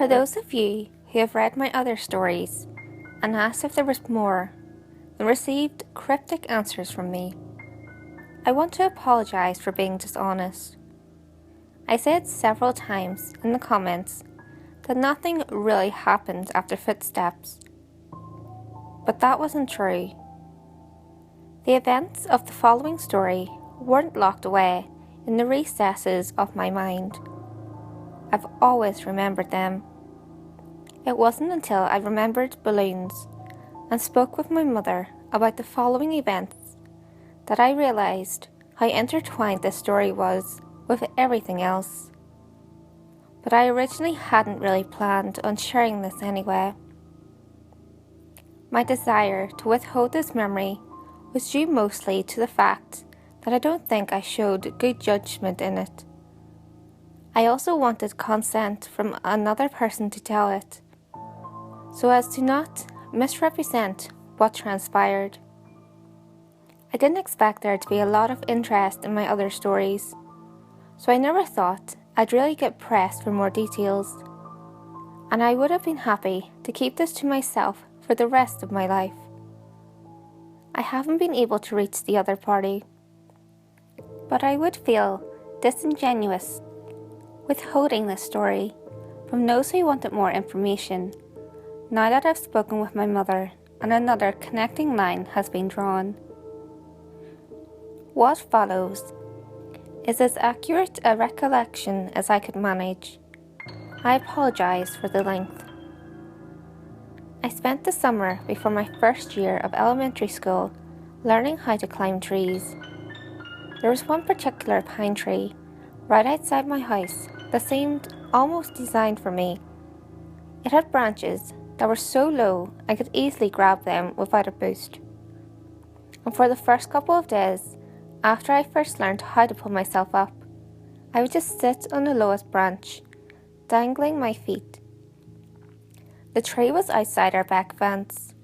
For those of you who have read my other stories and asked if there was more and received cryptic answers from me, I want to apologise for being dishonest. I said several times in the comments that nothing really happened after footsteps, but that wasn't true. The events of the following story weren't locked away in the recesses of my mind. I've always remembered them. It wasn't until I remembered balloons and spoke with my mother about the following events that I realised how intertwined this story was with everything else. But I originally hadn't really planned on sharing this anyway. My desire to withhold this memory was due mostly to the fact that I don't think I showed good judgment in it. I also wanted consent from another person to tell it, so as to not misrepresent what transpired. I didn't expect there to be a lot of interest in my other stories, so I never thought I'd really get pressed for more details, and I would have been happy to keep this to myself for the rest of my life. I haven't been able to reach the other party, but I would feel disingenuous withholding this story from those who wanted more information now that I've spoken with my mother and another connecting line has been drawn. What follows is as accurate a recollection as I could manage. I apologise for the length. I spent the summer before my first year of elementary school learning how to climb trees. There was one particular pine tree right outside my house that seemed almost designed for me. It had branches that were so low I could easily grab them without a boost. And for the first couple of days, after I first learned how to pull myself up, I would just sit on the lowest branch, dangling my feet. The tree was outside our back fence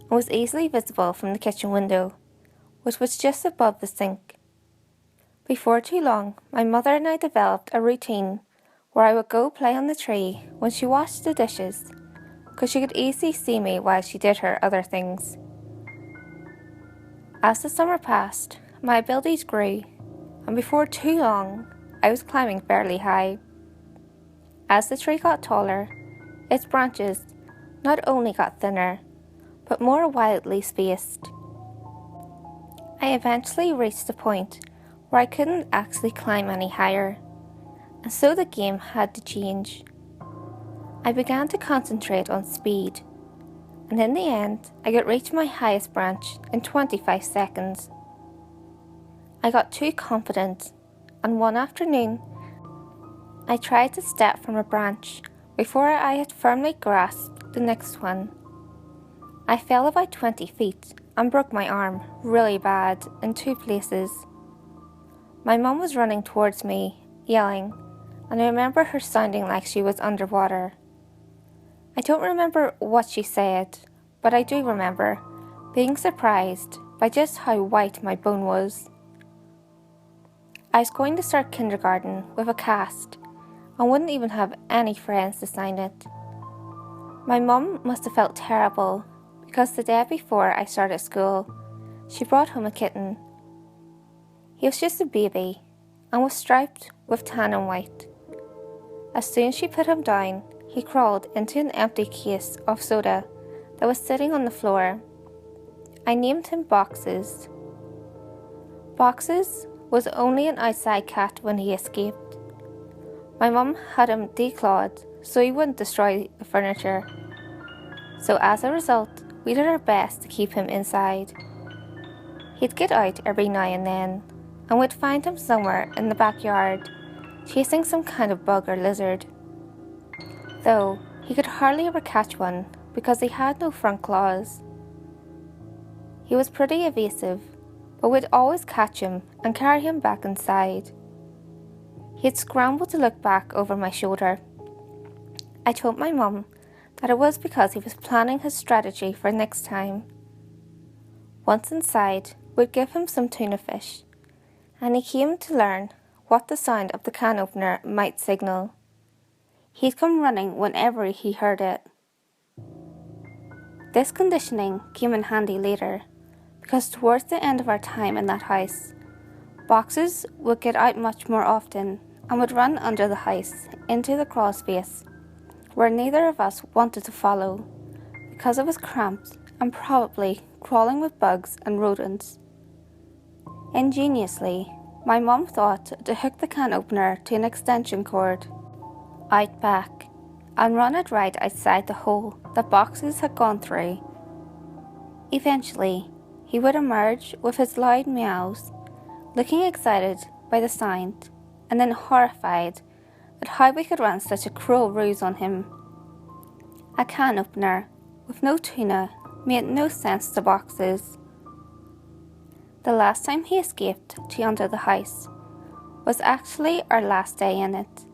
and was easily visible from the kitchen window, which was just above the sink. Before too long, my mother and I developed a routine where I would go play on the tree when she washed the dishes, because she could easily see me while she did her other things. As the summer passed, my abilities grew, and before too long, I was climbing fairly high. As the tree got taller, its branches not only got thinner, but more widely spaced. I eventually reached a point where I couldn't actually climb any higher, and so the game had to change. I began to concentrate on speed, and in the end, I could reach my highest branch in 25 seconds. I got too confident, and one afternoon, I tried to step from a branch before I had firmly grasped the next one. I fell about 20 feet and broke my arm really bad in 2 places. My mum was running towards me, yelling, and I remember her sounding like she was underwater. I don't remember what she said, but I do remember being surprised by just how white my bone was. I was going to start kindergarten with a cast and wouldn't even have any friends to sign it. My mum must have felt terrible because the day before I started school, she brought home a kitten. He was just a baby and was striped with tan and white. As soon as she put him down, he crawled into an empty case of soda that was sitting on the floor. I named him Boxes. Boxes was only an outside cat when he escaped. My mum had him declawed so he wouldn't destroy the furniture. So as a result, we did our best to keep him inside. He'd get out every now and then, and we'd find him somewhere in the backyard, chasing some kind of bug or lizard. Though he could hardly ever catch one because he had no front claws. He was pretty evasive, but we'd always catch him and carry him back inside. He'd scramble to look back over my shoulder. I told my mum that it was because he was planning his strategy for next time. Once inside, we'd give him some tuna fish, and he came to learn what the sound of the can opener might signal. He'd come running whenever he heard it. This conditioning came in handy later, because towards the end of our time in that house, Boxes would get out much more often and would run under the house into the crawl space, where neither of us wanted to follow, because it was cramped and probably crawling with bugs and rodents. Ingeniously, my mum thought to hook the can opener to an extension cord out back and run it right outside the hole that Boxes had gone through. Eventually, he would emerge with his loud meows, looking excited by the sound and then horrified at how we could run such a cruel ruse on him. A can opener with no tuna made no sense to Boxes. The last time he escaped to under the house was actually our last day in it.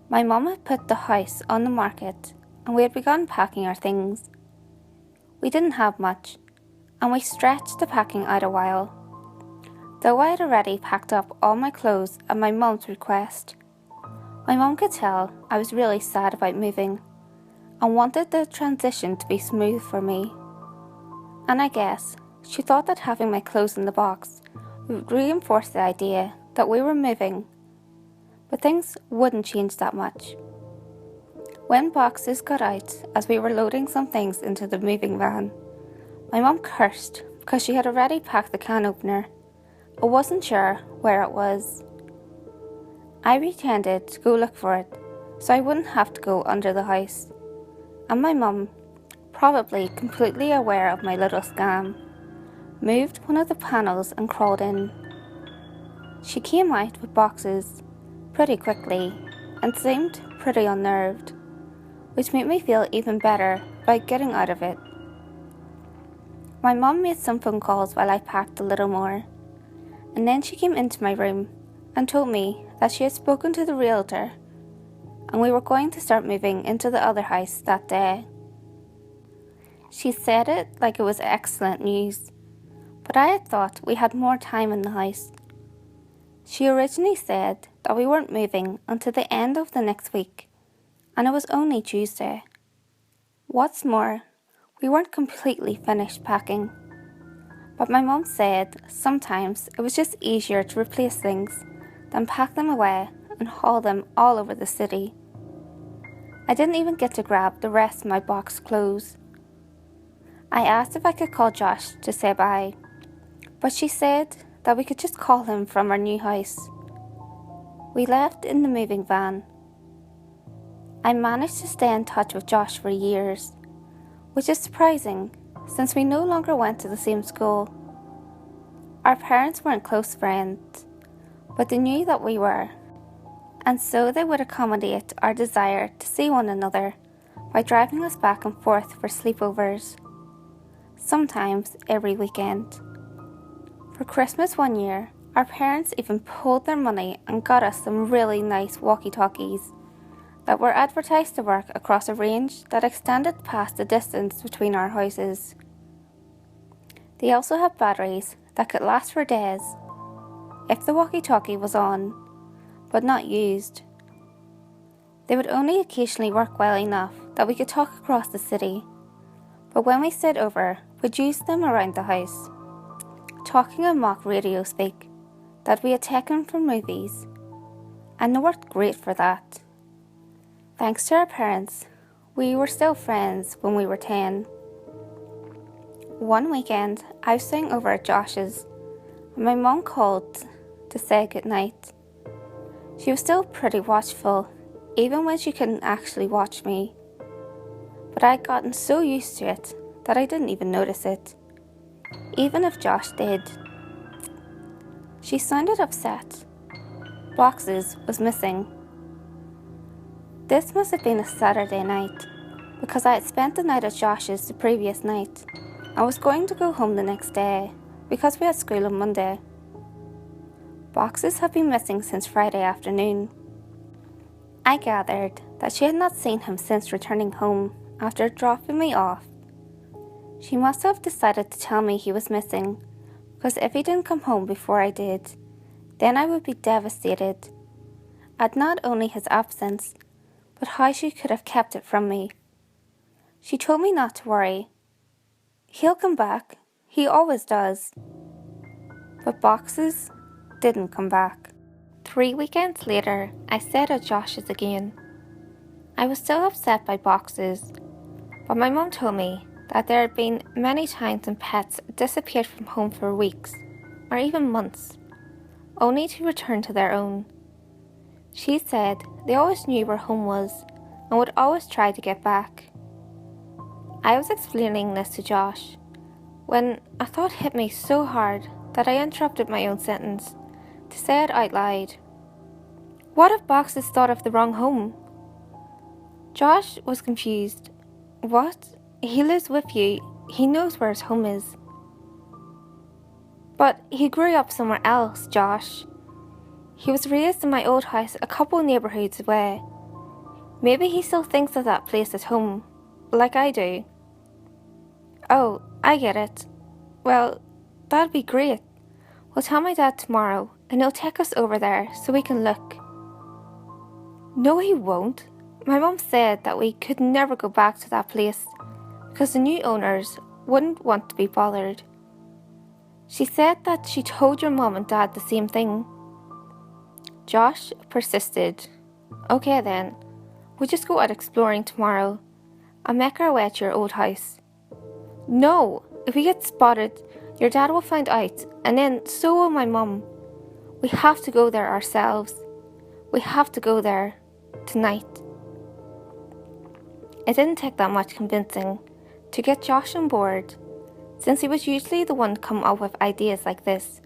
My mum had put the house on the market and we had begun packing our things. We didn't have much and we stretched the packing out a while. Though I had already packed up all my clothes at my mum's request, my mum could tell I was really sad about moving and wanted the transition to be smooth for me. And I guess she thought that having my clothes in the box would reinforce the idea that we were moving, but things wouldn't change that much. When Boxes got out as we were loading some things into the moving van, my mum cursed because she had already packed the can opener. I wasn't sure where it was. I pretended to go look for it so I wouldn't have to go under the house, and my mum, probably completely aware of my little scam, moved one of the panels and crawled in. She came out with Boxes pretty quickly and seemed pretty unnerved, which made me feel even better about getting out of it. My mum made some phone calls while I packed a little more, and then she came into my room and told me that she had spoken to the realtor and we were going to start moving into the other house that day. She said it like it was excellent news, but I had thought we had more time in the house. She originally said that we weren't moving until the end of the next week, and it was only Tuesday. What's more, we weren't completely finished packing, but my mum said sometimes it was just easier to replace things than pack them away and haul them all over the city. I didn't even get to grab the rest of my box clothes. I asked if I could call Josh to say bye, but she said that we could just call him from our new house. We left in the moving van. I managed to stay in touch with Josh for years, which is surprising since we no longer went to the same school. Our parents weren't close friends, but they knew that we were, and so they would accommodate our desire to see one another by driving us back and forth for sleepovers, sometimes every weekend. For Christmas one year, our parents even pulled their money and got us some really nice walkie-talkies that were advertised to work across a range that extended past the distance between our houses. They also had batteries that could last for days if the walkie-talkie was on, but not used. They would only occasionally work well enough that we could talk across the city, but when we stayed over, we'd use them around the house, talking in mock radio speak that we had taken from movies, and they worked great for that. Thanks to our parents, we were still friends when we were 10. One weekend, I was staying over at Josh's, and my mum called to say goodnight. She was still pretty watchful, even when she couldn't actually watch me. But I had gotten so used to it that I didn't even notice it, even if Josh did. She sounded upset. Boxes was missing. This must have been a Saturday night, because I had spent the night at Josh's the previous night and was going to go home the next day because we had school on Monday. Boxes had been missing since Friday afternoon. I gathered that she had not seen him since returning home after dropping me off. She must have decided to tell me he was missing, because if he didn't come home before I did, then I would be devastated at not only his absence, but how she could have kept it from me. She told me not to worry. He'll come back. He always does. But boxes didn't come back. 3 weekends later, I stayed at Josh's again. I was still upset by boxes, but my mum told me that there had been many times when pets disappeared from home for weeks, or even months, only to return to their own. She said they always knew where home was and would always try to get back. I was explaining this to Josh when a thought hit me so hard that I interrupted my own sentence to say it out loud. What if boxes thought of the wrong home? Josh was confused. What? He lives with you. He knows where his home is. But he grew up somewhere else, Josh. He was raised in my old house a couple neighbourhoods away. Maybe he still thinks of that place as home, like I do. Oh, I get it. Well, that'd be great. We'll tell my dad tomorrow and he'll take us over there so we can look. No, he won't. My mum said that we could never go back to that place because the new owners wouldn't want to be bothered. She said that she told your mum and dad the same thing. Josh persisted. Okay then, we'll just go out exploring tomorrow and make our way to your old house. No, if we get spotted, your dad will find out and then so will my mum. We have to go there ourselves. We have to go there tonight. It didn't take that much convincing to get Josh on board, since he was usually the one to come up with ideas like this.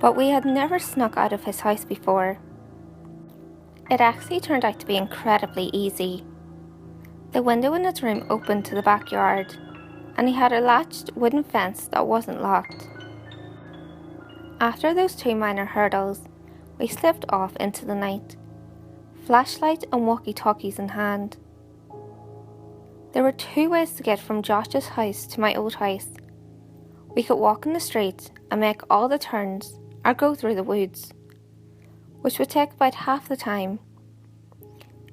But we had never snuck out of his house before. It actually turned out to be incredibly easy. The window in his room opened to the backyard, and he had a latched wooden fence that wasn't locked. After those 2 minor hurdles, we slipped off into the night, flashlight and walkie-talkies in hand. There were 2 ways to get from Josh's house to my old house. We could walk in the street and make all the turns, or go through the woods, which would take about half the time.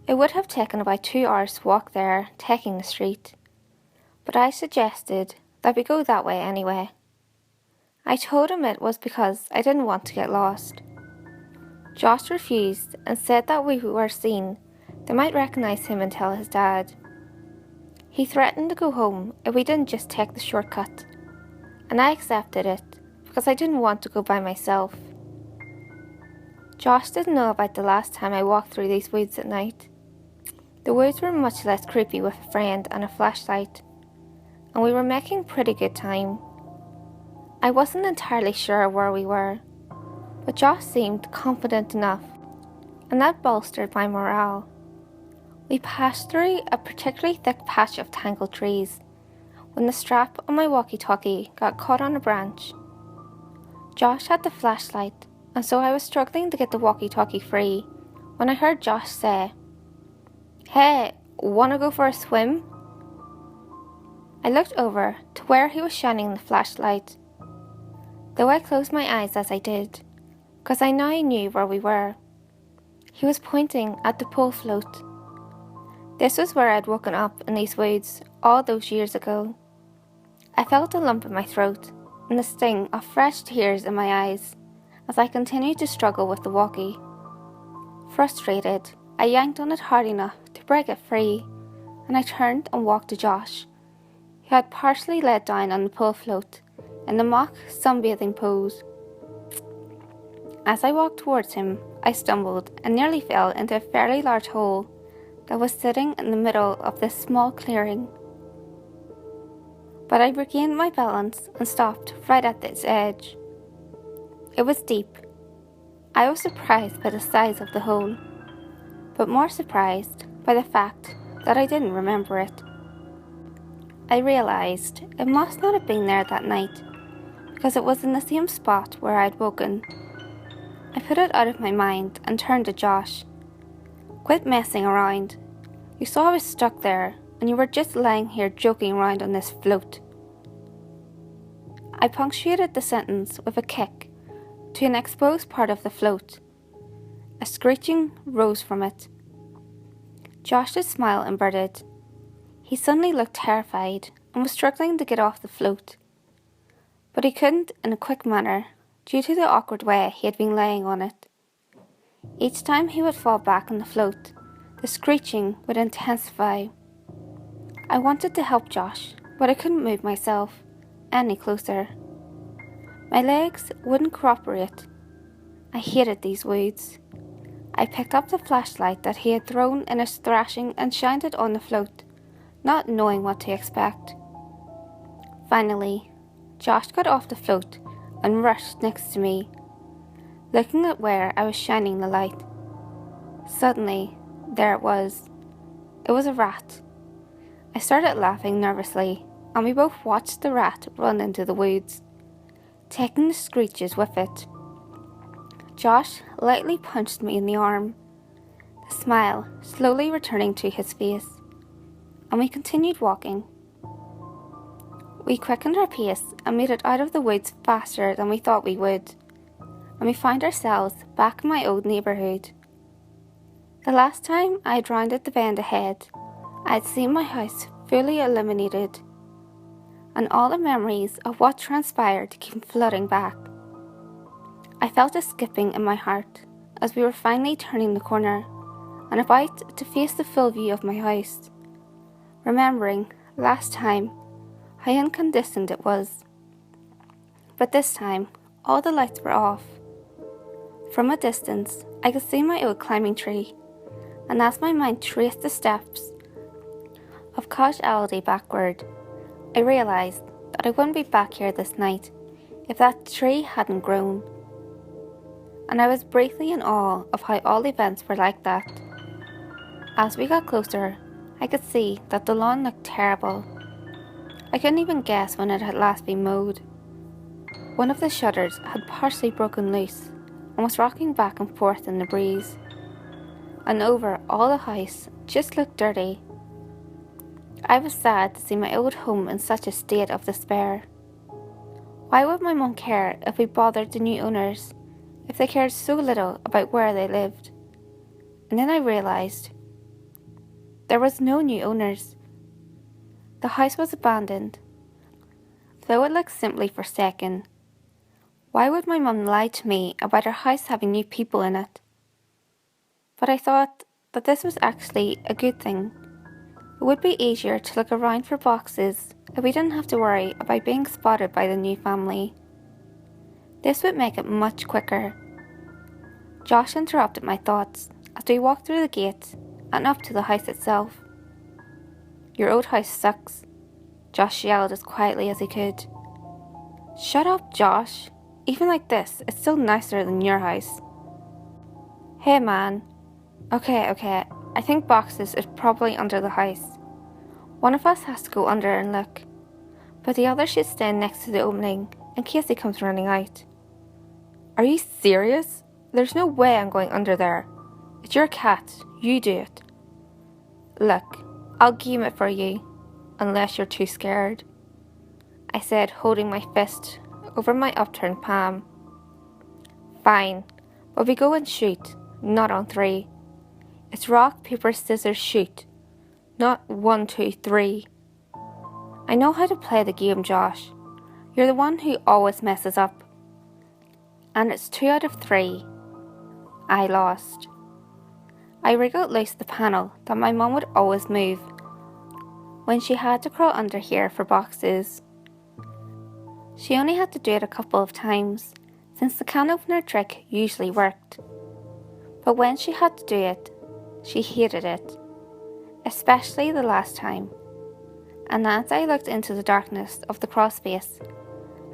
It would have taken about 2 hours to walk there, taking the street, but I suggested that we go that way anyway. I told him it was because I didn't want to get lost. Josh refused and said that if we were seen, they might recognise him and tell his dad. He threatened to go home if we didn't just take the shortcut, and I accepted it because I didn't want to go by myself. Josh didn't know about the last time I walked through these woods at night. The woods were much less creepy with a friend and a flashlight, and we were making pretty good time. I wasn't entirely sure where we were, but Josh seemed confident enough, and that bolstered my morale. We passed through a particularly thick patch of tangled trees when the strap on my walkie-talkie got caught on a branch. Josh had the flashlight, and so I was struggling to get the walkie-talkie free when I heard Josh say, "Hey, wanna go for a swim?" I looked over to where he was shining the flashlight, though I closed my eyes as I did, because I now knew where we were. He was pointing at the pool float. This was where I'd woken up in these woods all those years ago. I felt a lump in my throat and the sting of fresh tears in my eyes as I continued to struggle with the walkie. Frustrated, I yanked on it hard enough to break it free, and I turned and walked to Josh, who had partially laid down on the pool float in the mock sunbathing pose. As I walked towards him, I stumbled and nearly fell into a fairly large hole that was sitting in the middle of this small clearing. But I regained my balance and stopped right at its edge. It was deep. I was surprised by the size of the hole, but more surprised by the fact that I didn't remember it. I realised it must not have been there that night, because it was in the same spot where I'd woken. I put it out of my mind and turned to Josh. "Quit messing around. You saw I was stuck there, and you were just lying here joking around on this float." I punctuated the sentence with a kick to an exposed part of the float. A screeching rose from it. Josh's smile inverted. He suddenly looked terrified and was struggling to get off the float. But he couldn't in a quick manner, due to the awkward way he had been laying on it. Each time he would fall back on the float, the screeching would intensify. I wanted to help Josh, but I couldn't move myself any closer. My legs wouldn't cooperate. I hated these woods. I picked up the flashlight that he had thrown in his thrashing and shined it on the float, not knowing what to expect. Finally, Josh got off the float and rushed next to me, looking at where I was shining the light. Suddenly, there it was. It was a rat. I started laughing nervously, and we both watched the rat run into the woods, taking the screeches with it. Josh lightly punched me in the arm, the smile slowly returning to his face, and we continued walking. We quickened our pace and made it out of the woods faster than we thought we would, and we found ourselves back in my old neighbourhood. The last time I had rounded the bend ahead, I had seen my house fully illuminated, and all the memories of what transpired came flooding back. I felt a skipping in my heart as we were finally turning the corner and about to face the full view of my house, remembering last time how incandescent it was. But this time, all the lights were off. From a distance, I could see my old climbing tree, and as my mind traced the steps of causality backward, I realised that I wouldn't be back here this night if that tree hadn't grown. And I was briefly in awe of how all events were like that. As we got closer, I could see that the lawn looked terrible. I couldn't even guess when it had last been mowed. One of the shutters had partially broken loose and was rocking back and forth in the breeze. And over all the house just looked dirty. I was sad to see my old home in such a state of despair. Why would my mum care if we bothered the new owners, if they cared so little about where they lived? And then I realised there was no new owners. The house was abandoned, though it looked simply forsaken. Why would my mum lie to me about her house having new people in it? But I thought that this was actually a good thing. It would be easier to look around for boxes if we didn't have to worry about being spotted by the new family. This would make it much quicker. Josh interrupted my thoughts as we walked through the gate and up to the house itself. "Your old house sucks," Josh yelled as quietly as he could. "Shut up, Josh. Even like this, it's still nicer than your house." "Hey man. Okay, I think boxes is probably under the house. One of us has to go under and look, but the other should stand next to the opening in case he comes running out." "Are you serious? There's no way I'm going under there. It's your cat, you do it." "Look, I'll game it for you, unless you're too scared," I said, holding my fist over my upturned palm. "Fine, but we go and shoot, not on 3. It's rock, paper, scissors, shoot, not 1, 2, 3. I know how to play the game, Josh. You're the one who always messes up. And it's 2 out of 3. I lost." I wriggled loose the panel that my mum would always move when she had to crawl under here for boxes. She only had to do it a couple of times, since the can opener trick usually worked. But when she had to do it, she hated it, especially the last time. And as I looked into the darkness of the crawl space,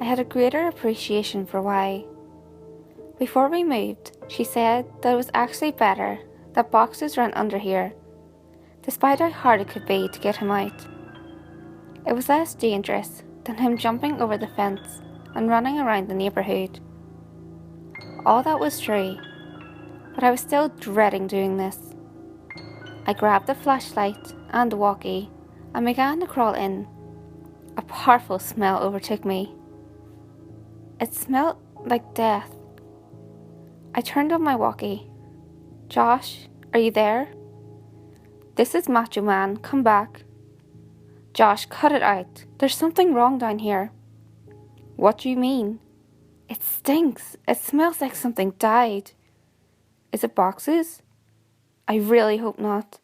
I had a greater appreciation for why. Before we moved, she said that it was actually better that boxes ran under here, despite how hard it could be to get him out. It was less dangerous than him jumping over the fence and running around the neighbourhood. All that was true, but I was still dreading doing this. I grabbed the flashlight and the walkie and began to crawl in. A powerful smell overtook me. It smelled like death. I turned on my walkie. "Josh, are you there?" This is Macho Man, come back. Josh, cut it out. There's something wrong down here. What do you mean? It stinks. It smells like something died. Is it boxes? I really hope not.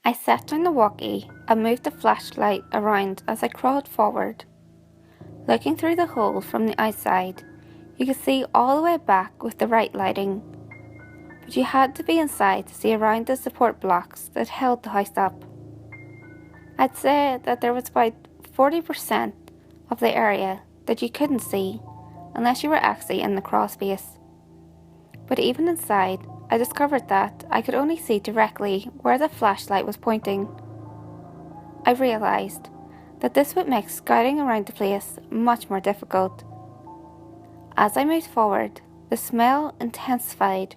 I set down the walkie and moved the flashlight around as I crawled forward. Looking through the hole from the outside, you could see all the way back with the right lighting. But you had to be inside to see around the support blocks that held the house up. I'd say that there was about 40% of the area that you couldn't see unless you were actually in the crawl space. But even inside, I discovered that I could only see directly where the flashlight was pointing. I realised that this would make scouting around the place much more difficult. As I moved forward, the smell intensified.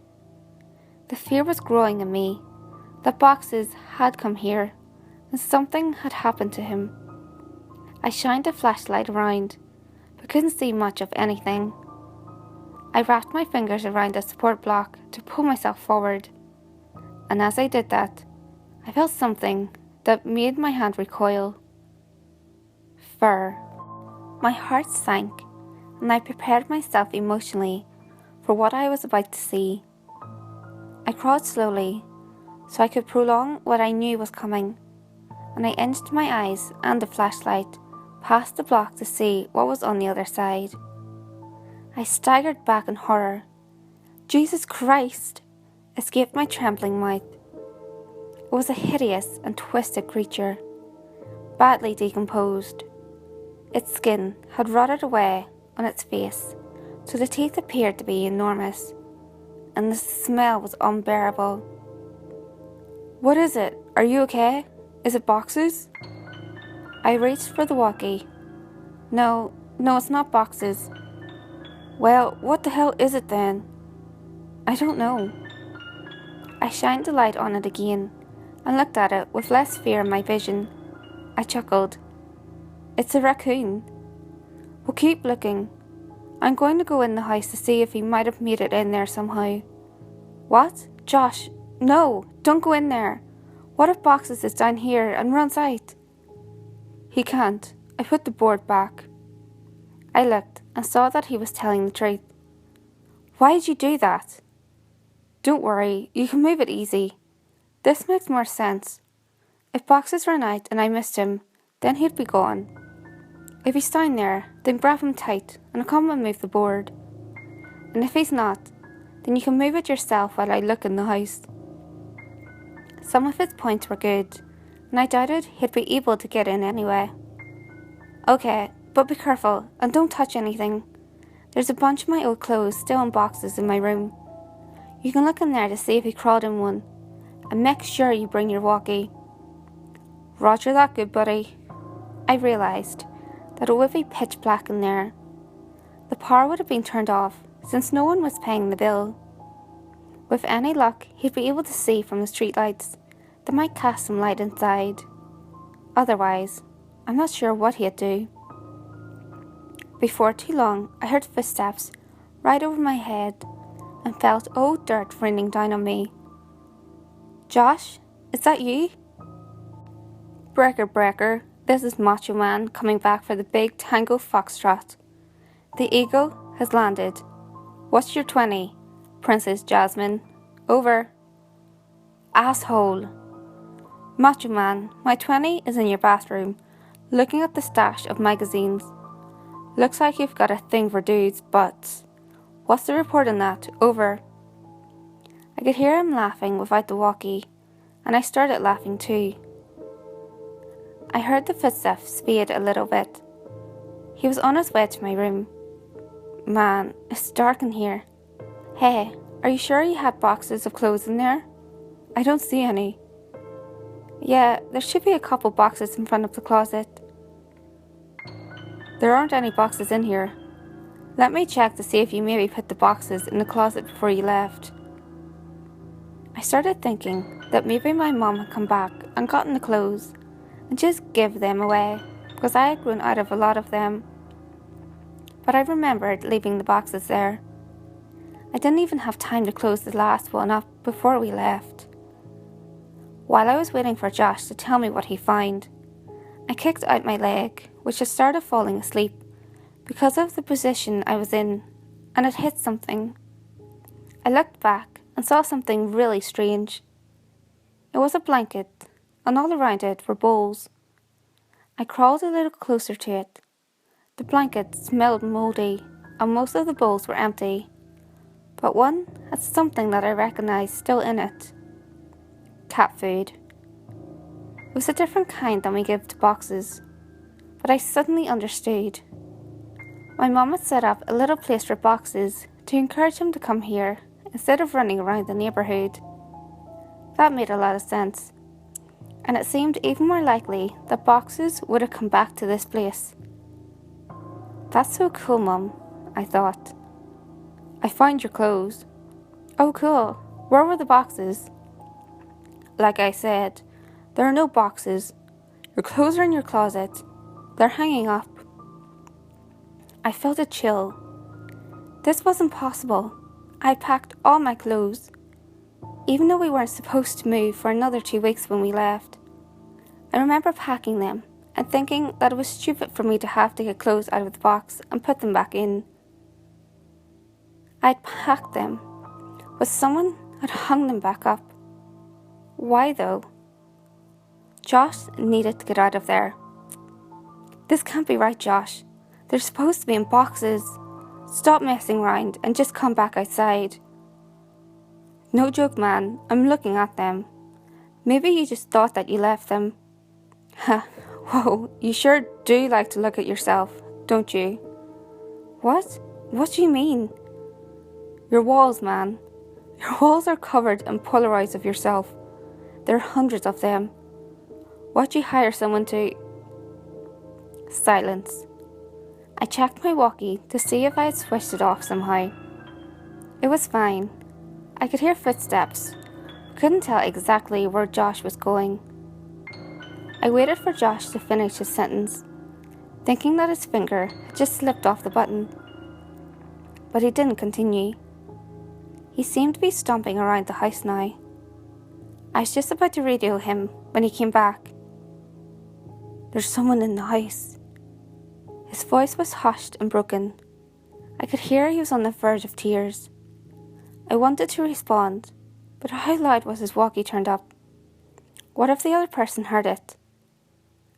The fear was growing in me that boxes had come here and something had happened to him. I shined a flashlight around, but couldn't see much of anything. I wrapped my fingers around the support block to pull myself forward, and as I did that, I felt something that made my hand recoil. Fur. My heart sank, and I prepared myself emotionally for what I was about to see. I crawled slowly, so I could prolong what I knew was coming, and I inched my eyes and the flashlight past the block to see what was on the other side. I staggered back in horror. Jesus Christ! Escaped my trembling mouth. It was a hideous and twisted creature, badly decomposed. Its skin had rotted away on its face, so the teeth appeared to be enormous, and the smell was unbearable. What is it? Are you okay? Is it boxes? I reached for the walkie. No, it's not boxes. Well, what the hell is it then? I don't know. I shined the light on it again and looked at it with less fear in my vision. I chuckled. It's a raccoon. Well, keep looking. I'm going to go in the house to see if he might have made it in there somehow. What? Josh, no, don't go in there. What if Boxes is down here and runs out? He can't. I put the board back. I looked and saw that he was telling the truth. Why did you do that? Don't worry, you can move it easy. This makes more sense. If Boxes ran out and I missed him, then he'd be gone. If he's down there, then grab him tight and I'll come and move the board. And if he's not, then you can move it yourself while I look in the house. Some of his points were good, and I doubted he'd be able to get in anyway. Okay, but be careful and don't touch anything. There's a bunch of my old clothes still in boxes in my room. You can look in there to see if he crawled in one, and make sure you bring your walkie. Roger that, good buddy. I realised that it would be pitch black in there. The power would have been turned off since no one was paying the bill. With any luck, he'd be able to see from the streetlights that might cast some light inside. Otherwise, I'm not sure what he'd do. Before too long, I heard footsteps right over my head and felt old dirt raining down on me. Josh, is that you? Breaker, this is Macho Man coming back for the big Tango Foxtrot. The Eagle has landed. What's your 20? Princess Jasmine. Over. Asshole. Macho Man, my 20 is in your bathroom, looking at the stash of magazines. Looks like you've got a thing for dudes' butts. What's the report on that? Over. I could hear him laughing without the walkie, and I started laughing too. I heard the footsteps fade a little bit. He was on his way to my room. Man, it's dark in here. Hey, are you sure you had boxes of clothes in there? I don't see any. Yeah, there should be a couple boxes in front of the closet. There aren't any boxes in here. Let me check to see if you maybe put the boxes in the closet before you left. I started thinking that maybe my mom had come back and gotten the clothes and just give them away because I had grown out of a lot of them. But I remembered leaving the boxes there. I didn't even have time to close the last one up before we left. While I was waiting for Josh to tell me what he found, I kicked out my leg, which had started falling asleep because of the position I was in, and it hit something. I looked back and saw something really strange. It was a blanket, and all around it were bowls. I crawled a little closer to it. The blanket smelled mouldy, and most of the bowls were empty, but one had something that I recognized still in it. Cat food. It was a different kind than we give to boxes, but I suddenly understood. My mum had set up a little place for boxes to encourage him to come here instead of running around the neighbourhood. That made a lot of sense, and it seemed even more likely that boxes would have come back to this place. That's so cool, Mum, I thought. I found your clothes. Oh, cool. Where were the boxes? Like I said, there are no boxes. Your clothes are in your closet. They're hanging up. I felt a chill. This wasn't possible. I packed all my clothes, even though we weren't supposed to move for another 2 weeks when we left. I remember packing them and thinking that it was stupid for me to have to get clothes out of the box and put them back in. I'd packed them, but someone had hung them back up. Why though? Josh needed to get out of there. This can't be right, Josh. They're supposed to be in boxes. Stop messing around and just come back outside. No joke, man. I'm looking at them. Maybe you just thought that you left them. Ha, whoa, you sure do like to look at yourself, don't you? What? What do you mean? Your walls, man. Your walls are covered in Polaroids of yourself. There are hundreds of them. Why'd you hire someone to... Silence. I checked my walkie to see if I had switched it off somehow. It was fine. I could hear footsteps. Couldn't tell exactly where Josh was going. I waited for Josh to finish his sentence, thinking that his finger had just slipped off the button. But he didn't continue. He seemed to be stomping around the house now. I was just about to radio him when he came back. There's someone in the house. His voice was hushed and broken. I could hear he was on the verge of tears. I wanted to respond, but how loud was his walkie turned up? What if the other person heard it?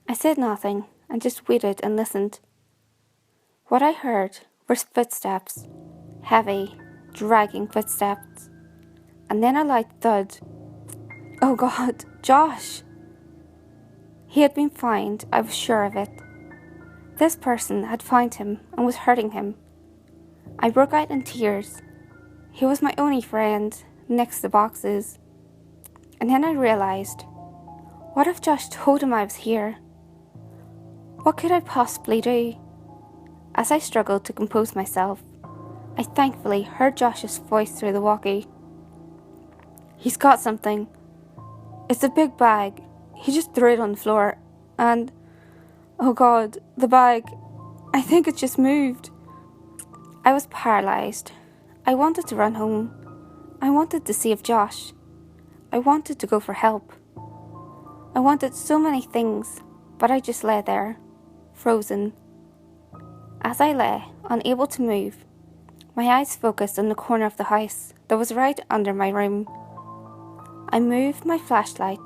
I said nothing and just waited and listened. What I heard were footsteps, heavy, dragging footsteps, and then a loud thud. Oh God, Josh! He had been found, I was sure of it. This person had found him and was hurting him. I broke out in tears. He was my only friend, next to boxes. And then I realised, what if Josh told him I was here? What could I possibly do? As I struggled to compose myself, I thankfully heard Josh's voice through the walkie. He's got something. It's a big bag. He just threw it on the floor and... oh God, the bag. I think it just moved. I was paralysed. I wanted to run home. I wanted to save Josh. I wanted to go for help. I wanted so many things, but I just lay there, frozen. As I lay, unable to move, my eyes focused on the corner of the house that was right under my room. I moved my flashlight.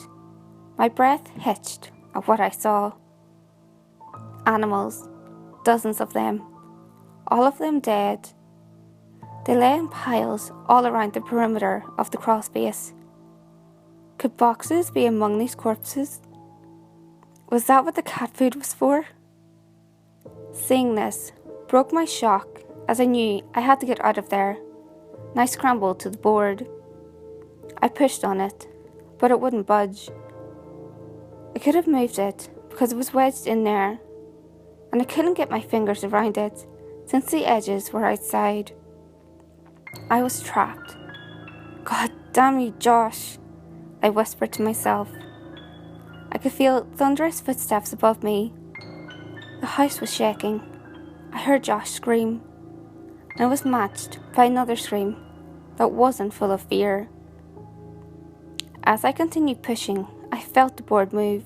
My breath hitched at what I saw. Animals, dozens of them, all of them dead. They lay in piles all around the perimeter of the crawl space. Could boxes be among these corpses? Was that what the cat food was for? Seeing this broke my shock as I knew I had to get out of there, and I scrambled to the board. I pushed on it, but it wouldn't budge. I could have moved it because it was wedged in there, and I couldn't get my fingers around it since the edges were outside. I was trapped. God damn you, Josh, I whispered to myself. I could feel thunderous footsteps above me. The house was shaking. I heard Josh scream, and it was matched by another scream that wasn't full of fear. As I continued pushing, I felt the board move,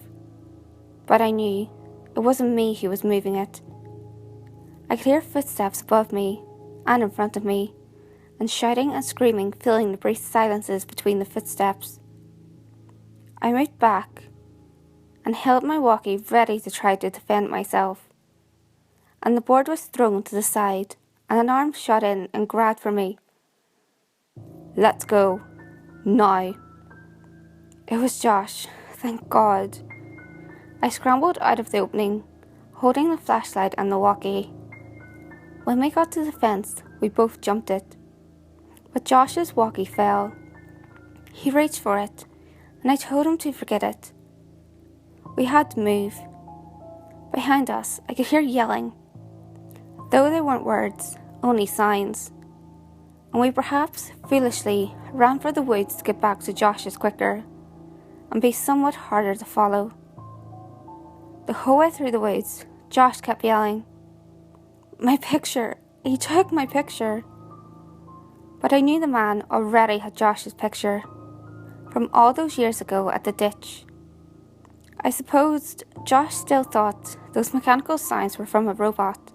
but I knew it wasn't me who was moving it. I could hear footsteps above me and in front of me, and shouting and screaming filling the brief silences between the footsteps. I moved back and held my walkie ready to try to defend myself, and the board was thrown to the side and an arm shot in and grabbed for me. "Let's go. Now." It was Josh, thank God. I scrambled out of the opening, holding the flashlight and the walkie. When we got to the fence, we both jumped it. But Josh's walkie fell. He reached for it, and I told him to forget it. We had to move. Behind us, I could hear yelling, though they weren't words, only signs. And we perhaps foolishly ran for the woods to get back to Josh's quicker and be somewhat harder to follow. The whole way through the woods, Josh kept yelling, "My picture! He took my picture!" But I knew the man already had Josh's picture from all those years ago at the ditch. I supposed Josh still thought those mechanical signs were from a robot.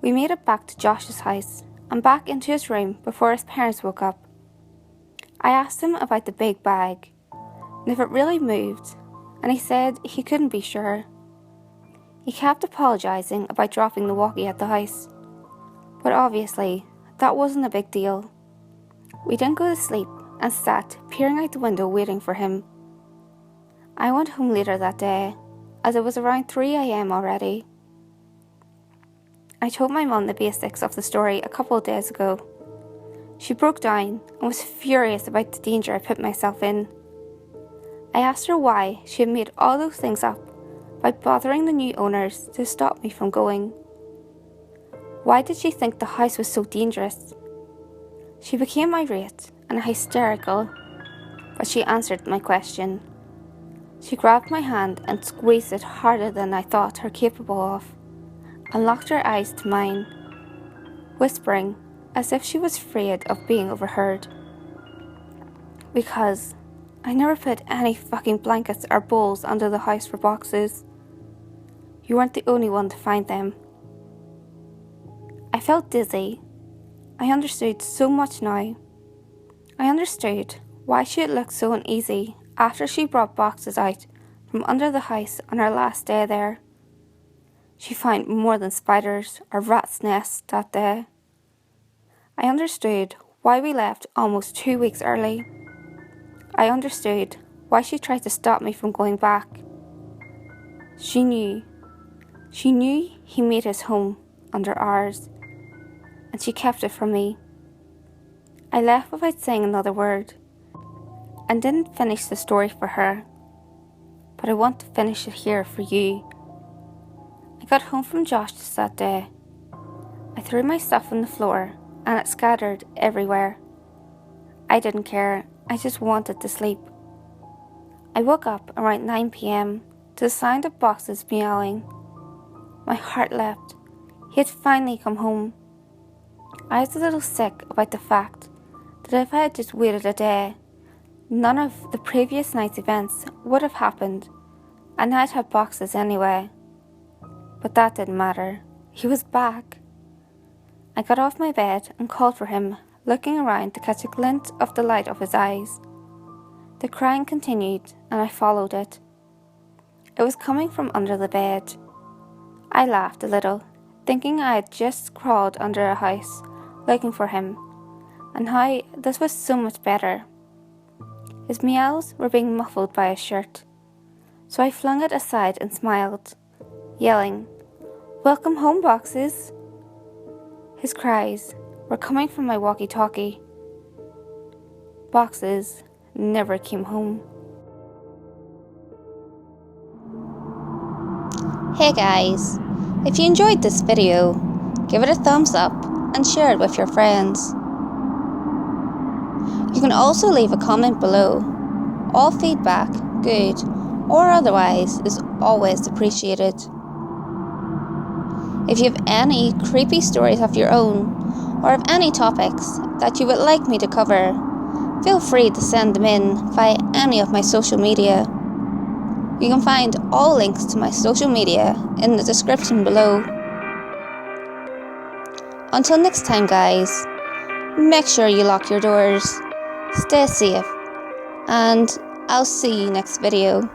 We made it back to Josh's house and back into his room before his parents woke up. I asked him about the big bag and if it really moved, and he said he couldn't be sure. He kept apologising about dropping the walkie at the house, but obviously that wasn't a big deal. We didn't go to sleep and sat peering out the window waiting for him. I went home later that day, as it was around 3 a.m. already. I told my mum the basics of the story a couple of days ago. She broke down and was furious about the danger I put myself in. I asked her why she had made all those things up by bothering the new owners to stop me from going. Why did she think the house was so dangerous? She became irate and hysterical, but she answered my question. She grabbed my hand and squeezed it harder than I thought her capable of, and locked her eyes to mine, whispering as if she was afraid of being overheard. Because I never put any fucking blankets or bowls under the house for boxes. You weren't the only one to find them. I felt dizzy. I understood so much now. I understood why she had looked so uneasy after she brought boxes out from under the house on her last day there. She found more than spiders or rats' nests that day. I understood why we left almost 2 weeks early. I understood why she tried to stop me from going back. She knew he made his home under ours, and she kept it from me. I left without saying another word, and didn't finish the story for her, but I want to finish it here for you. I got home from Josh's that day. I threw my stuff on the floor, and it scattered everywhere. I didn't care, I just wanted to sleep. I woke up around 9 p.m. to the sound of boxes meowing. My heart leapt. He had finally come home. I was a little sick about the fact that if I had just waited a day, none of the previous night's events would have happened, and I'd have boxes anyway. But that didn't matter. He was back. I got off my bed and called for him, looking around to catch a glint of the light of his eyes. The crying continued, and I followed it. It was coming from under the bed. I laughed a little, thinking I had just crawled under a house, looking for him, and how this was so much better. His meows were being muffled by his shirt, so I flung it aside and smiled, yelling, "Welcome home, boxes!" His cries were coming from my walkie-talkie. Boxes never came home. Hey guys, if you enjoyed this video, give it a thumbs up and share it with your friends. You can also leave a comment below. All feedback, good or otherwise, is always appreciated. If you have any creepy stories of your own, or of any topics that you would like me to cover, feel free to send them in via any of my social media. You can find all links to my social media in the description below. Until next time guys, make sure you lock your doors, stay safe, and I'll see you next video.